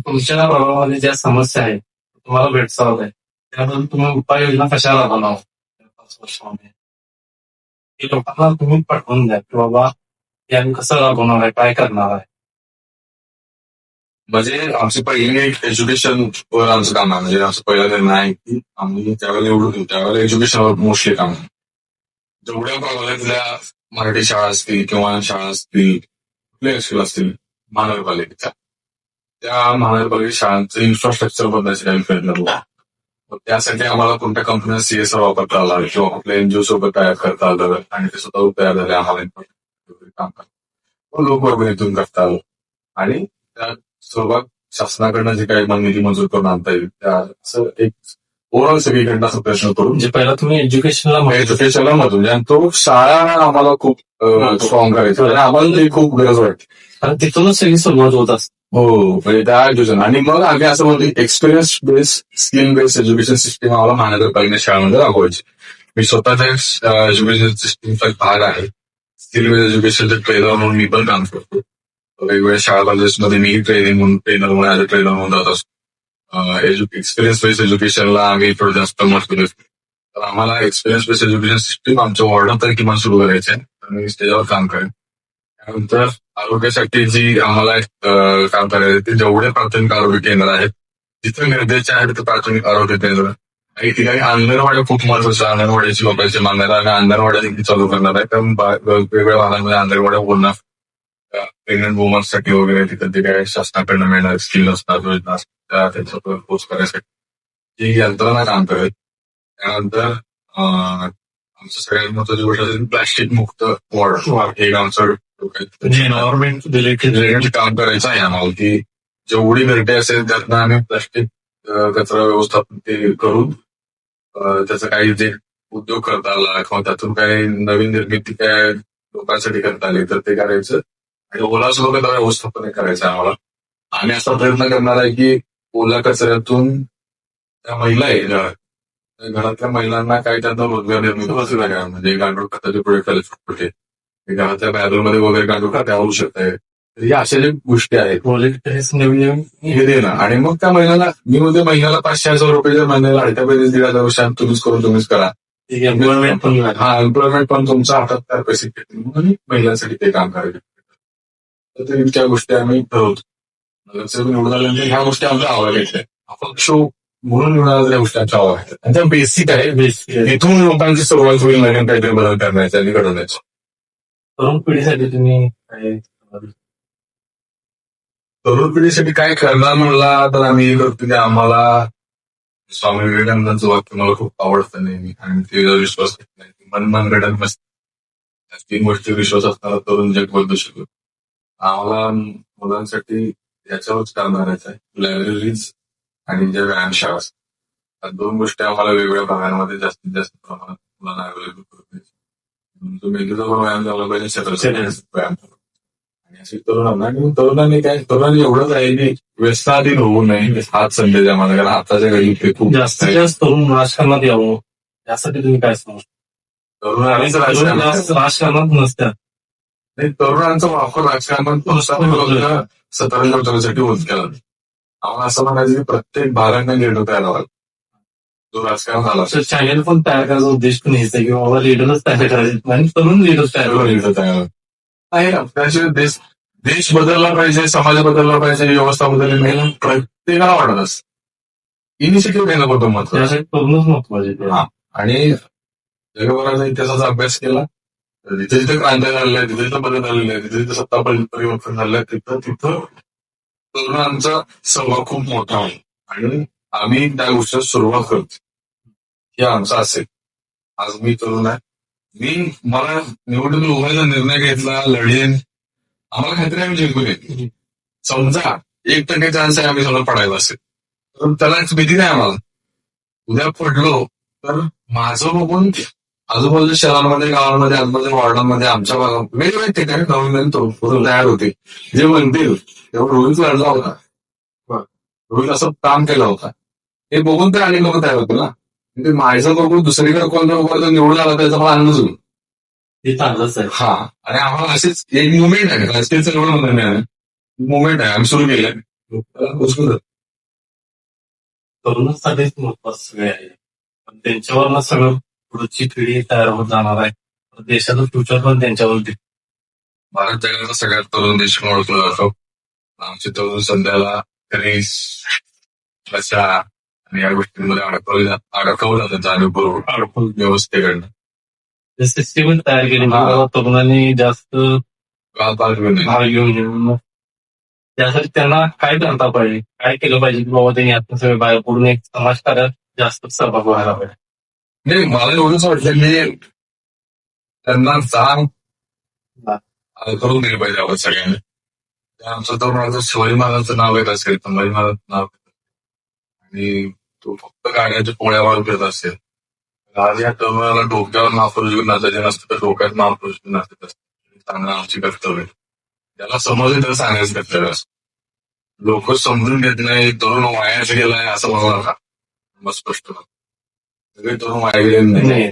तुमच्या भागामध्ये ज्या समस्या आहेत तुम्हाला भेडसावत आहे, त्याबद्दल तुम्ही उपाययोजना कशा राबवणार 5 वर्षामध्ये हे लोकांना तुम्ही पाठवून द्या की बाबा याने कसं राबवणार आहे, काय करणार आहे. म्हणजे आमची पहिली एज्युकेशन वर आमचं काम आहे. म्हणजे आमचा पहिला निर्णय आहे की आम्ही त्यावेळेला निवडून येऊ त्यावेळेला एज्युकेशनवर मोस्टली काम आहे. जेवढ्या भागातल्या मराठी शाळा असतील किंवा शाळा असतील, कुठल्या स्कूल असतील महानगरपालिकेच्या, त्या महानगरपालिका शाळांचं इन्फ्रास्ट्रक्चर बदलायचे काही प्रयत्न करू. त्यासाठी आम्हाला कोणत्या कंपन्या सीएसआर वापरता आला किंवा कुठल्या एनजीओ सोबत तयार करता आलं, आणि ते स्वतः तयार झाले आम्हाला काम करता लोकवर्गणीतून करता आलं, आणि त्या सर्वात शासनाकडनं जे काही निधी मंजूर करून आणता येईल त्या असं एक ओव्हरऑल सगळीकडनं असा प्रयत्न करून म्हणजे पहिला तुम्ही एज्युकेशनला मधून, आणि तो शाळा आम्हाला खूप स्ट्रॉंग करायचा आणि आम्हाला ती खूप गरज वाटते. आणि तिथूनच सगळी सुरुवात होत असते. हो, म्हणजे त्या एज्युकेशन. आणि मग आम्ही असं म्हणतो experience based, skill based education system आम्हाला महानगरपालिका शाळांमध्ये राबवायची. मी स्वतःच्या एज्युकेशन सिस्टीमचा भाग आहे. स्किल बेस्ड एज्युकेशनचे ट्रेनर म्हणून मी पण काम करतो. वेगवेगळ्या शाळा कॉलेजेसमध्ये मी ट्रेनिंग म्हणून ट्रेनर म्हणून जात असतो. एक्सपिरियन्स बेस्ड एज्युकेशनला आम्ही थोडं जास्त महत्व देतो. तर आम्हाला एक्सपिरियन्स बेस्ड एज्युकेशन सिस्टीम आमच्या वॉर्डात तर किमान सुरू करायचं आहे, तर मी त्याच्यावर काम करेन. त्यानंतर आरोग्यासाठी जी आम्हाला काम करायचं ते जेवढे प्राथमिक आरोग्य केंद्र आहेत, जिथे गरजेचे आहे तिथे प्राथमिक आरोग्य केंद्र. काही ठिकाणी अंगणवाड्या खूप महत्वाच्या, अंगणवाड्याची लोकांची मागणी आहे आणि अंगणवाड्या देखील चालू करणार आहे. कारण वेगवेगळ्या भागांमध्ये अंगणवाड्या बोलणार प्रेग्नंट वुमन्ससाठी वगैरे तिथे जे काही शासनाकडनं मिळणार स्किल असतात, योजना असतात त्याच्यावर पोस्ट करायसाठी जी यंत्रणा काम करेल. त्यानंतर आमचं सगळ्यात महत्वाची गोष्ट असेल प्लास्टिक मुक्त वॉर्ड, हे आमचं एन्व्हायरमेंट रिलेटेड काम करायचं आहे आम्हाला, की जेवढी घरटे असेल त्यातनं आम्ही प्लास्टिक कचरा व्यवस्थापन ते करून त्याचं काही जे उद्योग करता आला किंवा त्यातून काही नवीन निर्मिती काय लोकांसाठी करता आली तर ते करायचं, आणि ओला सुद्धा व्यवस्थापन करायचं आम्हाला. आम्ही असा प्रयत्न करणार आहे की ओला कचऱ्यातून त्या महिला आहे घरात, त्या घरातल्या महिलांना काही त्यांना रोजगार निर्मिती बसला काय, म्हणजे गांडूळ खताचे प्रोजेक्ट आले छोटे, ते घरातल्या बॅरलमध्ये वगैरे गांडूळ खत आवडू शकत. तर या अशा ज्या गोष्टी आहेत प्रोजेक्ट हेच नवीन नवीन हे देणं, आणि मग त्या महिन्याला मी म्हणजे महिन्याला 500,000 रुपये जर महिन्याला अडत्या पैसे 1,500 तुम्हीच करून तुम्हीच करा. एम्प्लॉयमेंट पण मिळाली. हा, एम्प्लॉयमेंट पण तुमच्या हातात 4 पैसे घेतील म्हणून महिलांसाठी ते काम करायचे. तर ते इतक्या गोष्टी आम्ही ठरवतो. नगरसेवक निवडून आल्यानंतर ह्या गोष्टी आमच्या आवडायच्या. अपक्ष म्हणून निवडून आल्या त्या गोष्टी आमच्या आवडायच्या. आणि त्या बेसिक आहे. बेसिक इथून लोकांची सुरुवात होईल नवीन काहीतरी बदल करण्याच्या आणि घडवण्याची. तरुण पिढीसाठी तुम्ही काय तरुण पिढीसाठी काय करणार म्हणला तर आम्ही हे करतो की आम्हाला स्वामी विवेकानंदांचं वाक्य मला खूप आवडतं नेहमी, आणि ते विश्वास घेत नाही, मन मनगडत नसतं. त्या 3 गोष्टी विश्वास असताना तरुण जग बदलू शकतो. आम्हाला मुलांसाठी याच्यावरच काम करायचं आहे. लायब्ररीज आणि ज्या व्यायामशाळा असतात, त्या 2 गोष्टी आम्हाला वेगवेगळ्या भागांमध्ये जास्तीत जास्त प्रमाणात मुलांना अवेलेबल करून द्यायची. तो मेंदूचा पण व्यायाम झाला पाहिजे, शरीराचा व्यायाम झाला. आणि असे तरुणांनी एवढंच आहे की व्यसनाधीन होऊ नये, हाच संदेश आम्हाला, कारण आताच्या घडी ते खूप जास्तीत जास्त तरुण राजकारणात यावं यासाठी तुम्ही काय सांगू? तरुणांनीच तरुण जास्त राजकारणात नसतात. तरुणांचा वापर राजकारणात 17 वर्षांसाठी होत गेला. आम्हाला असं म्हणायचं की प्रत्येक भागांना लीडर तयार व्हावा, जो राजकारण झाला चॅनल पण तयार करायचा उद्देश पण हेच आहे की बाबा लीडरच तयार करायचे आणि तरुण लीडर तयार आहे ना. त्याशिवाय देश बदलला पाहिजे, समाज बदलला पाहिजे, व्यवस्था बदलली नाही, प्रत्येकाला वाटत असतं. इनिशिएटिव्ह घेणं होतं महत्वाचं. त्यासाठी तरुणच महत्वाचे. आणि जगभराचा इतिहासाचा अभ्यास केला, जिथे जिथे क्रांती झालेल्या आहे, तिथे जिथे बदल झालेले आहे, तिथे जिथे सत्ता परिवर्तन झालं आहे, तिथं तरुणांचा सहभाग खूप मोठा आहे. आणि आम्ही त्या गोष्टीला सुरुवात करतो. हे आमचं असेल. आज मी तरुण आहे, मला निवडणूक उभारायचा निर्णय घेतला, लढेन, आम्हाला काहीतरी आम्ही जिंकून येतो. समजा 1% चान्स आहे आम्ही सगळं पडायला असेल, तर त्याला भीती नाही आम्हाला. उद्या पडलो तर माझं बघून आजूबाजूच्या शहरांमध्ये, गावांमध्ये, आजूबाजूच्या वॉर्डांमध्ये, आमच्या भागात वेगवेगळे ठिकाणी नवीन तरुण तयार होते, जे म्हणतील तेव्हा रोहित लढला होता, रोहित असं काम केलं होता, हे बघून तर अनेक लोक तयार होते ना. म्हणजे माझं बघून दुसरीकडे कोणत्या लोकांना निवडून आला त्याचा मला आनंद होईल. हे चांगलंच आहे. हा, आणि आम्हाला असेच एक मुवमेंट आहे, राजकीय चळवळ मुवमेंट आहे, आम्ही सुरू केलं. तरुणांसाठीच महत्वाचं सगळे आहे, पण त्यांच्यावरनं सगळं पुढची पिढी तयार होत जाणार आहे. देशाचं फ्युचर पण त्यांच्यावरती. भारत जगाचा सगळ्यात तरुण देश म्हणून ओळखला जातो. आमचे तरुण सध्याला क्रेस, नशा आणि या गोष्टींमध्ये अडकवलं जातं जाणीवपूर्वक व्यवस्थेकडनं. सिस्टीम तयार केली, तरुणांनी जास्त भाग घेऊन त्यासाठी त्यांना काय करता पाहिजे, काय केलं पाहिजे की बाबा त्यांनी आता सगळे बाहेर पडून एक समाजकार्यात जास्त सहभाग व्हायला पाहिजे. नाही, मला एवढंच वाटलं की त्यांना जाण करून दिली पाहिजे आपण सगळ्यांनी. आमचं तरुणाचं शिवाजी महाराजांचं नाव येत असेल, संभाजी महाराजांचं नाव आणि तो फक्त गाड्याच्या पोळ्यावर फिरत असेल, आज या तरुणाला डोक्यावर महापुरुष घेऊन नाचायचे नसतं तर डोक्यात महापुरुष घेऊन नाचत असतं. सांगणं आमची कर्तव्य, ज्याला समजलं तर सांगायचं कर्तव्य असतं. लोक समजून घेत नाही, तरुण वायाच गेलाय असं म्हणू नका, मग स्पष्ट सगळे तरुण वाया गेलेले नाही.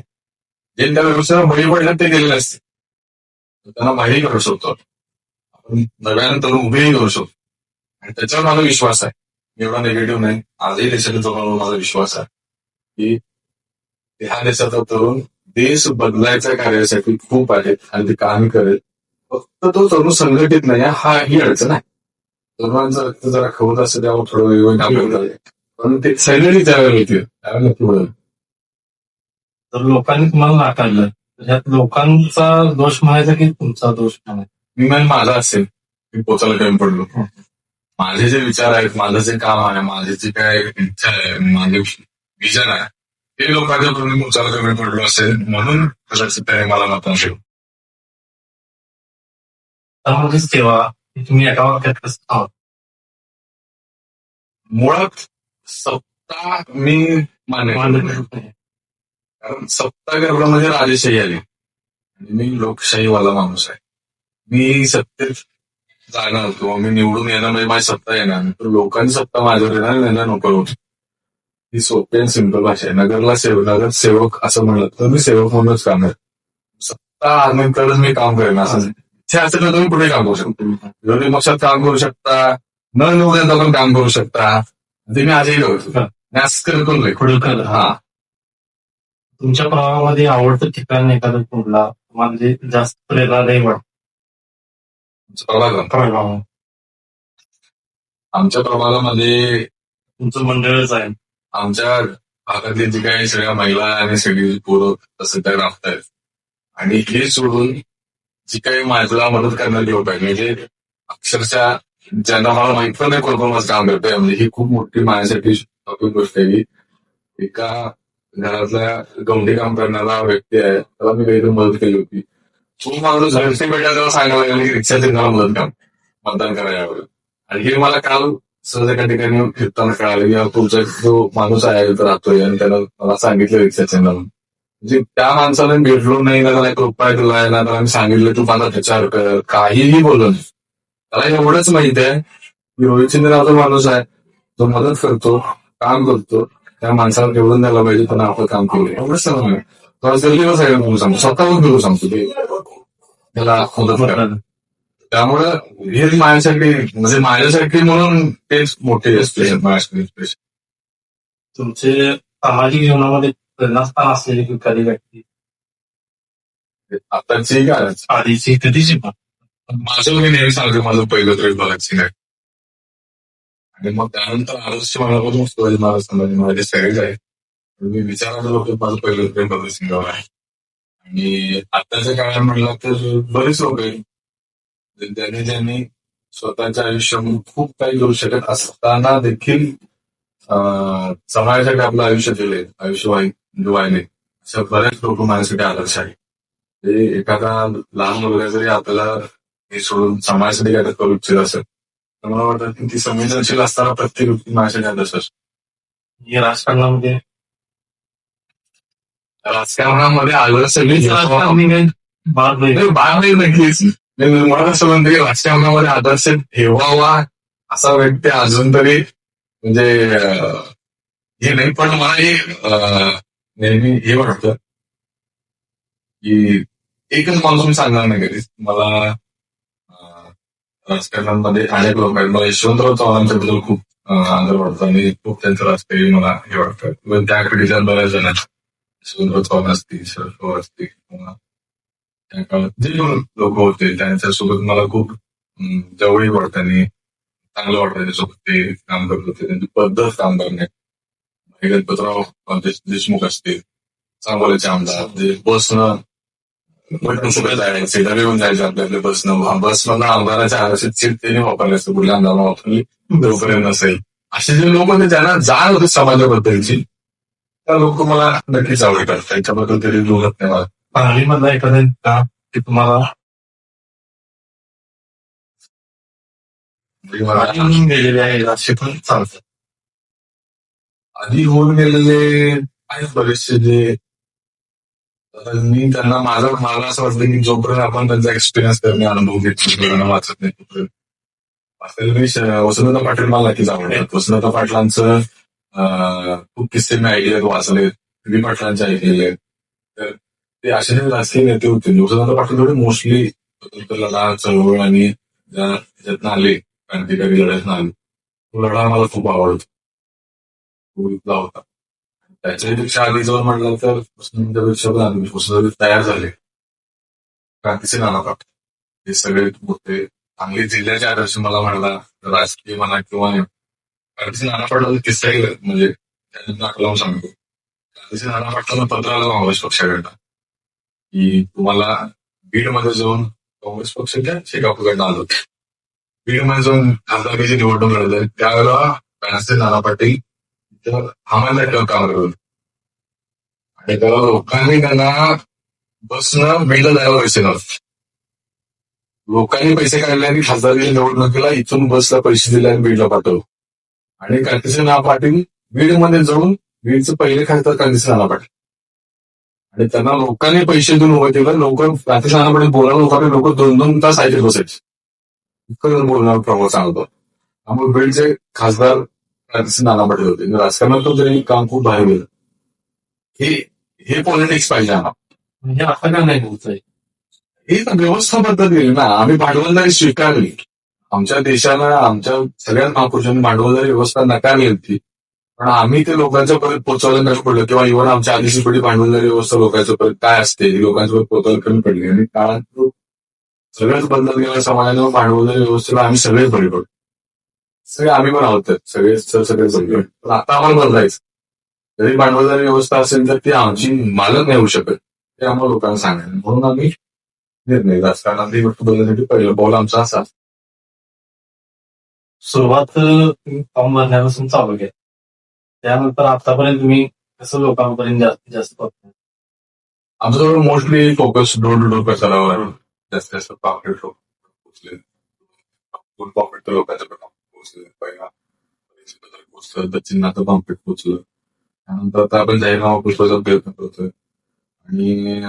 जे त्या व्यवस्थेला बळी पडल्यात ते गेलेले असते, त्यांना माहिती करू शकतो आपण, नव्यानं तरुण उभेही करू शकतो. आणि त्याच्यावर माझा विश्वास आहे, एवढा निगेटिव्ह नाही. आजही देशाच्या तरुणावर माझा विश्वास आहे की ह्या देशाचा तरुण देश बदलायच्या कार्यासाठी खूप आहेत आणि ते काम करेल. फक्त तो तरुण संघटित नाही, हा ही अडचण आहे. तरुणांचं रक्त जरा खवत असतं त्यावर थोडं वेगवेगळं काम करत, पण ते संघटित त्यावेळेला होते, त्यावेळेला नक्की बदल. तर लोकांनी तुम्हाला नाकारलं, ह्यात लोकांचा दोष म्हणायचा की तुमचा दोष म्हणायचा? मी माझा असेल, मी पोचायला कमी पडलो. माझे जे विचार आहेत, माझं जे काम आहे, माझी जी काय इच्छा आहे, माझे विजन आहे, ते लोकांच्या पूर्ण पोचायला कमी पडलो असेल, म्हणून त्याने मला मतदान केलं. त्यामध्ये सेवा तुम्ही एका वाक्यात कसं आहात? मुळात सत्ता मी मान्य नाही, कारण सत्ता करणं म्हणजे राजेशाही आली आणि मी लोकशाहीवाला माणूस आहे. मी सत्तेत जाणार किंवा मी निवडून येणार म्हणजे माझी सत्ता येणार नाही. तर लोकांची सत्ता माझ्यावर येणार त्यांना नको होती. ही सोपी आणि सिंपल भाषा आहे. नगर सेवक असं म्हणलं तर मी सेवक म्हणूनच काम आहे. सत्ता आल्यानंतरच मी काम करेन असं नाही. इच्छा असेल तर तुम्ही कुठे काम करू शकता. विरोधी पक्षात काम करू शकता, न निवडून पण काम करू शकता. ते मी आजही करतो. मी असं करतो नाही. पुढे कर. हा. तुमच्या प्रवाहामध्ये आवडतं ठिकाण एखादं कुठला तुम्हाला जे जास्त प्रेरणादायी प्रभाग वाटतं? आमच्या प्रभागामध्ये तुमचं मंडळच आहे. आमच्या भागातली जी काही सगळ्या महिला आणि सगळी पोरं सध्या राबतायत आणि हे सोडून जी काही माझ्याला मदत करणारी लोक आहेत म्हणजे अक्षरशः ज्यांना मला माहित पण नाही कोण माझं काम करतंय म्हणजे ही खूप मोठी माझ्यासाठी शॉकिंग गोष्ट आहे की एका घरातल्या गवंडी काम करणारा व्यक्ती आहे त्याला मी काहीतरी मदत केली होती. तो माणूस घरचे भेटायला त्याला सांगायला लागला की रिक्षाचे मला मदत कर मतदान करायला. आणि हे मला काल सहज एका ठिकाणी फिरताना कळालं की तुमचा जो माणूस आहे राहतोय आणि त्यानं मला सांगितलं रिक्षाचे नाव. म्हणजे त्या माणसाला भेटलो नाही ना त्याला एक रुपया दिलाय ना त्याला मी सांगितलं तू माझा विचार कर काहीही बोललो नाही. त्याला एवढंच माहित आहे की रोहितचंद्र नावाचा माणूस आहे जो मदत करतो काम करतो त्या माणसाला निवडून द्यायला पाहिजे त्यांना आपलं काम केलं एवढंच त्याला माहिती. तो आज दिल्लीवर सगळं बोलू सांगतो स्वतःहून बोलू सांगतो ते त्याला मदत करा. त्यामुळं हे माझ्यासाठी म्हणजे माझ्यासाठी म्हणून तेच मोठे एक्सप्रेशन माझ्यासाठी एक्सप्रेशन. तुमचे सामाजिक जीवनामध्ये प्रेरणास्थान असलेली एखादी व्यक्ती आताची काय आधीची कधीची पण माझं मी नेहमी सांगतो माझं पहिलं तरी भगतसिंग आहे आणि मग त्यानंतर आदर्श मनापासून शिवाजी महाराज संभाजी महाराज सगळेच आहे. मी विचारायला लोक माझं पहिलं प्रेम भगतसिंगावर आहे. आणि आताच्या काळात म्हणलं तर बरेच लोक आहेत ज्यांनी स्वतःच्या आयुष्यामध्ये खूप काही करू शकत असताना देखील समाजासाठी आपलं आयुष्य दिले आयुष्य वाहिले अशा बऱ्याच लोक माझ्यासाठी आदर्श आहे. ते एखादा लहान मुलगा जरी आपल्याला हे सोडून समाजासाठी काय करू इच्छित असेल तर मला वाटतं की ती संवेदनशील असताना प्रत्येक व्यक्ती माझ्यासाठी आदर्श असतो. राजकारणामध्ये आदर्श नक्कीच मला असं म्हणतं की राजकारणामध्ये आदर्श ठेवावा असा व्यक्ती अजून तरी म्हणजे हे नाही. पण मला हे नेहमी हे वाटतं की एकच माणूस मी सांगणार नाही कधीच. मला राजकारणामध्ये अनेक लोक आहेत. मला यशवंतराव चव्हाणांच्याबद्दल खूप आदर वाटतो आणि खूप त्यांचं राजकीय मला हे वाटतं. त्या पिढीच्या बऱ्याच जण यशवंतराव चव्हाण असतील शरद पवार असतील किंवा त्या काळात जे लोक होते त्यांच्यासोबत मला खूप जवळही वाटतं आणि चांगलं वाटतं त्याच्यासोबत ते काम करत होते. त्यांची पद्धत काम करण्यात गणपतराव देशमुख असतील सांगोल्याचे आमदार जे बसनं जायचे डबे येऊन जायचे आपल्या बसमधनं आमदाराच्या आरक्षित सीट त्यांनी वापरले असते कुठल्या आमदारांना वापरली जोपर्यंत नसेल. असे जे लोक होते ज्यांना जाण होते समाजाबद्दलची त्या लोक मला नक्कीच आवडतात. त्यांच्याबद्दल तरी बोलत नाही मला. सांगलीमधला एखादा की तुम्हाला गेलेले आहे असे पण चालतात. आधी होऊन गेलेले आहेत बरेचसे जे मी त्यांना मला असं वाटतं की जोपर्यंत आपण त्यांचा एक्सपिरियन्स करणे अनुभव घेतो वाचत नाही तोपर्यंत वसंतदादा पाटील मला नक्कीच आवडतात. वसंतदादा पाटलांचं खूप किस्से मी ऐकले वाचले व्ही पाटलांचे ऐकलेले तर ते असे राजकीय नेते होते. वसंतदादा पाटील थोडे मोस्टली लढा चळवळ आणि ज्यातनं आले क्रांतिकारी लढ्यातनं आले तो लढा मला खूप आवडतो. तो इथला होता. त्याच्यापेक्षा आधी जर म्हटलं तर वसंतपेक्षा पण आधी वसंत तयार झाले क्रांतीचे नाना पाटील हे सगळे होते. सांगली जिल्ह्याचे आदर्श मला म्हणला राजकीय म्हणा किंवा क्रांतीचे नाना पाटलाचा किस्साही म्हणजे त्याच्यात लावून सांगतो. क्रांतीचे नाना पाटलांना पत्र आलं काँग्रेस पक्षाकडनं की तुम्हाला बीडमध्ये जाऊन काँग्रेस पक्षाच्या शेकापूकडनं आलो. बीडमध्ये जाऊन खासदारकीची निवडणूक लढत त्यावेळेला क्रांतीचे नाना पाटील थांबायला काम करत होते आणि त्याला लोकांनी त्यांना बसनं बीडला जायला पैसे नव्हते. लोकांनी पैसे काढले आणि खासदारकीच्या निवडणुकीला इथून बसला पैसे दिले आणि बीडला पाठवलं आणि क्रांतीचे नाना पाटील बीडमध्ये जाऊन बीडचे पहिले खासदार क्रांतीचे नाना पाटील आणि त्यांना लोकांनी पैसे देऊन उभं केलं. लोक क्रांतीचे नाना पाटील बोलायला लोकांनी लोक 2-2 तास ऐकत बसायचे इतकं बोलणार प्रभाव सांगतो. त्यामुळे बीडचे खासदार नाना पटेल होते. राजकारणात त्यांनी काम खूप भारी केलं. हे पॉलिटिक्स पाहिजे आम्हाला. म्हणजे आता का नाही बोलतोय? ही व्यवस्था बदलली ना. आम्ही भांडवलदारी स्वीकारली. आमच्या देशाला आमच्या सगळ्याच महापुरुषांनी भांडवलदारी व्यवस्था नाकारली होती. पण आम्ही ते लोकांच्या पर्यंत पोहोचवायला नाही पडलं, किंवा इव्हन आमच्या आधीची पिढी भांडवलदारी व्यवस्था लोकांच्या पर्यंत काय असते लोकांच्या पर्यंत पोहोचवायला कमी पडली. आणि काळात सगळ्याच बदल गेला समाजाने. भांडवलदारी व्यवस्थेला आम्ही सगळेच बळी पडलो. सगळे आम्ही पण आहोत सगळेच बळी. पण आता आम्हाला बदलायचं. जरी भांडवलदारी व्यवस्था असेल तर ती आमची मालक नाही होऊ शकत, ते आम्हाला लोकांना सांगायला. म्हणून आम्ही निर्णय राजकारणात ही गोष्ट बदलण्यासाठी पहिलं पाऊल आमचा असा. सुरुवात तुम्ही फॉर्म भरण्यापासून चालू केली, त्यानंतर आतापर्यंत तुम्ही कसं लोकांपर्यंत जास्त पोहोचताय? आमच्याजवळ mostly focus door to door प्रचारावर जास्त जास्त पॉकेट पोहोचले. फुल पॉकेट तर लोकांच्या पोहोचले. पहिला पोहोचलं, चिन्हाचं पॉकेट पोहोचलं. त्यानंतर आता आपण जाहीरनामा पुष्पाचा प्रयत्न करतोय. आणि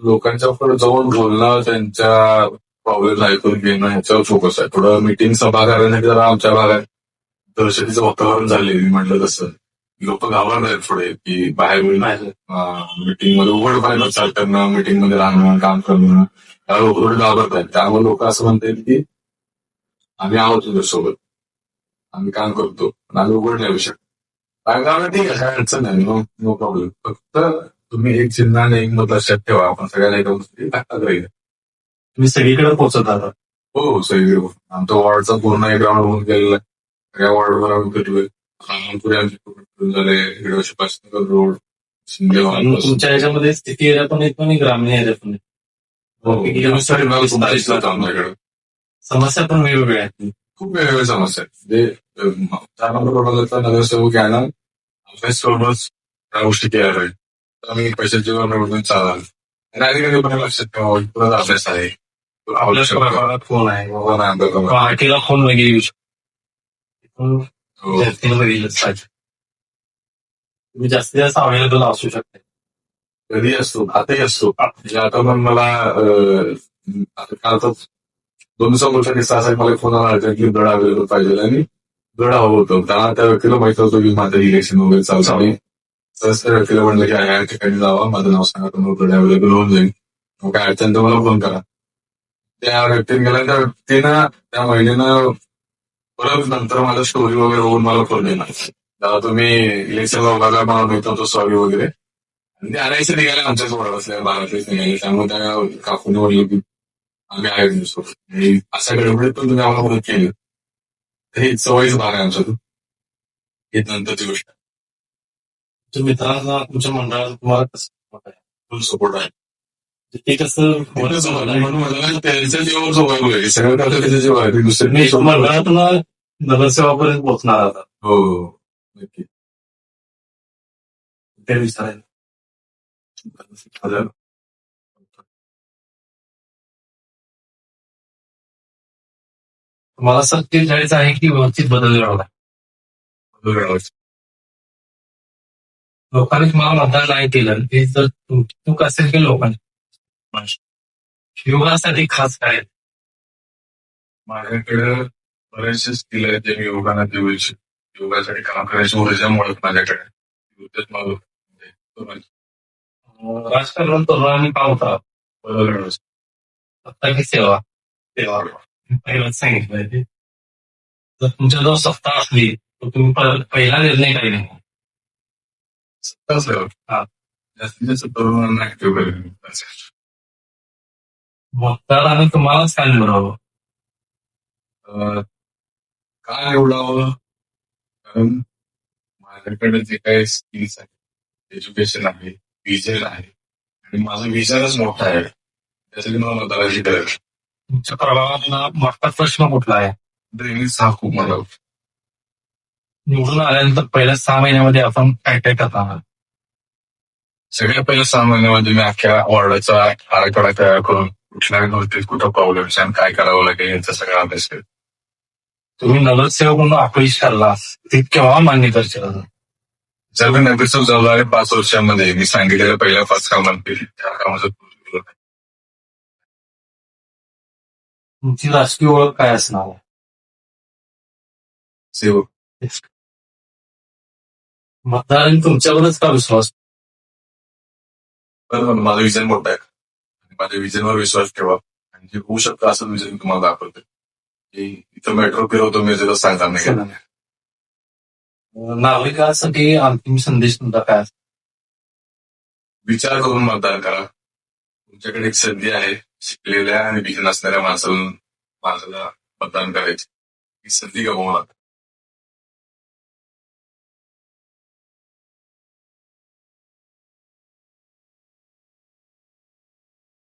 लोकांच्या पुढे जाऊन बोलणं, त्यांच्या प्रॉब्लेम ऐकून घेणं, ह्याच्यावर फोकस आहे. थोडं मीटिंग सभा करण्यासाठी जरा आमच्या भागात दहशतीचं वातावरण झाले. मी म्हटलं तसं लोक घाबरत आहेत पुढे, की बाहेर मीटिंग मध्ये उघडपणे प्रचार करणं, मीटिंग मध्ये राहणं, काम करणं, त्या लोक थोडे घाबरत आहेत. त्यामुळे लोक असं म्हणतात की आम्ही आहोत तुझ्यासोबत, आम्ही काम करतो, पण आम्ही उघड नाही येऊ शकतो. ठीक आहे, काय अडचण नाही, नो प्रॉब्लेम. फक्त तुम्ही एक चिन्ह आणि एक मत लक्षात ठेवा, आपण सगळ्याला एका गोष्टी ताकद राहील. तुम्ही सगळीकडे पोहोचत आहात. हो, सगळीकडे. आमचा वॉर्डचा पूर्ण एक राऊंड होऊन गेलेला आहे. सगळ्या वॉर्डवर आम्ही फिरलोय. रामपुरी आमचे झाले, हिडोशी रोड, शिंदे तुमच्या ह्याच्यामध्ये सिटी एरिया पण येतो आणि ग्रामीण एरिया पण येतो. आमच्याकडे समस्या पण वेगवेगळ्या आहेत. खूप वेगवेगळ्या समस्या आहेत. 4 नंबर प्रभागातला नगरसेवक आहे ना, अभ्यासबरोबरच त्या गोष्टी केल्या पाहिजे. तर आम्ही पैशाची निवडून चालणार. आणि अधिकारी पण लक्षात ठेवा, परत अभ्यास आहे. आपल्या प्रभागात फोन आहे, हो, आरटीला फोन वगैरे येऊ शकतो. तुम्ही जास्तीत जास्त अवेलेबल असू शकता. कधी असतो, आताही असतो. म्हणजे आता पण मला आता कालच 2 दिवसांपूर्वीचा किस्सा असा, मला फोन आला की ब्लड अवेलेबल पाहिजे आणि ब्लड हवं होतं. त्या व्यक्तीला माहित होतं की माझं इलेक्शन वगैरे चालू आहे. सहज त्या व्यक्तीला म्हणलं की या ठिकाणी जावा, माझं नाव सांगा, तुम्हाला ब्लड अवेलेबल होऊन जाईल, मग काय अडचण तर मला फोन करा. त्या व्यक्तीने गेल्या, त्या व्यक्तीनं, त्या महिलेनं परत नंतर माझा स्टोरी वगैरे होऊन मला फोन देणार, दादा तुम्ही इलेक्शनला उभारला, मला माहित होतं सॉरी वगैरे. आणि ते आणायचं निघाले आमच्याच वॉर्ड असल्या, बारातेच निघाले. त्यामुळे त्या काकूने म्हणलं की आम्ही आहे अशा गडबडीत पण तुम्ही आम्हाला मदत केली. तर ही सवयीच भाग आहे आमच्यातून. ही नंतरची गोष्ट. तुमच्या मित्रांना, तुमच्या मंडळाला तुम्हाला कसं फुल सपोर्ट आहे. ते कसं म्हणून मला त्यांच्या जीवावर सोबत सगळं करतं, त्याच्या जीवावर. दुसरे मंडळातून नगरसेवापर्यंत पोहोचणार आता. हो, नक्की. ते विचारायला मला सत्य जायचं आहे की व्यवस्थित बदल घडवला. लोकांनी तुम्हाला मतदान नाही केलं, हे जर तुमची चूक असेल की लोकांची योगासाठी खास काय? माझ्याकडे बरेचसे स्किल आहेत जे मी योगाला देऊ इच्छितो. योगासाठी काम करायची ऊर्जा मुळे माझ्याकडे राजकारण तरुणांनी पावता बदल सत्ता की सेवा सेवा पहिलाच सांगितलंय ते. जर तुमच्याजवळ सत्ता असली तर तुम्ही पहिला निर्णय काही नाही. सत्ताच जास्तीत जास्त तरुणांना ऍक्टिव्ह करेल. मतदारांनी तुम्हालाच काय निवडावं? काय निवडावं? कारण माझ्याकडे जे काही स्किल्स आहेत, एज्युकेशन आहे, विजन आहे, आणि माझं विजनच मोठं आहे, त्यासाठी मला मतदाराची गरज. तुमच्या प्रभावात मोठा प्रश्न कुठला आहे? ड्रेनेज हा खूप मोठा. निवडून आल्यानंतर पहिल्या 6 महिन्यामध्ये आपण काय काय करणार? सगळ्यात पहिल्या 6 महिन्यामध्ये मी अख्ख्या वॉर्डाचा आराखडा तयार करून कुठल्या गोष्टीत कुठं प्रॉब्लेम्स आणि काय करावं लागेल यांचा सगळा अभ्यास केला. तुम्ही नगरसेवक म्हणून अपयश ठरला, ते केव्हा मान्य करशील? जर मी नगरसेवक झालो आहे 5 वर्षांमध्ये, मी सांगितलेल्या पहिल्या 5 कामांपैकी त्या कामाचं तुमची राजकीय ओळख काय असणार आहे? सेवक. मतदारांनी तुमच्यावरच का विश्वास? पण माझं विजन मोठं आहे आणि माझ्या विजनवर विश्वास ठेवा आणि जे होऊ शकतं असं विजन तुम्हाला दाखवतो. की इथं मेट्रो फिरवतो मी त्याला सांगणार नाही. नागरिकांसाठी अंतिम संदेश तुमचा काय असतो? विचार करून मतदान करा. तुमच्याकडे एक संधी आहे शिकलेल्या आणि विजन असणाऱ्या माणसाला मतदान करायची. ही संधी गमावू नका.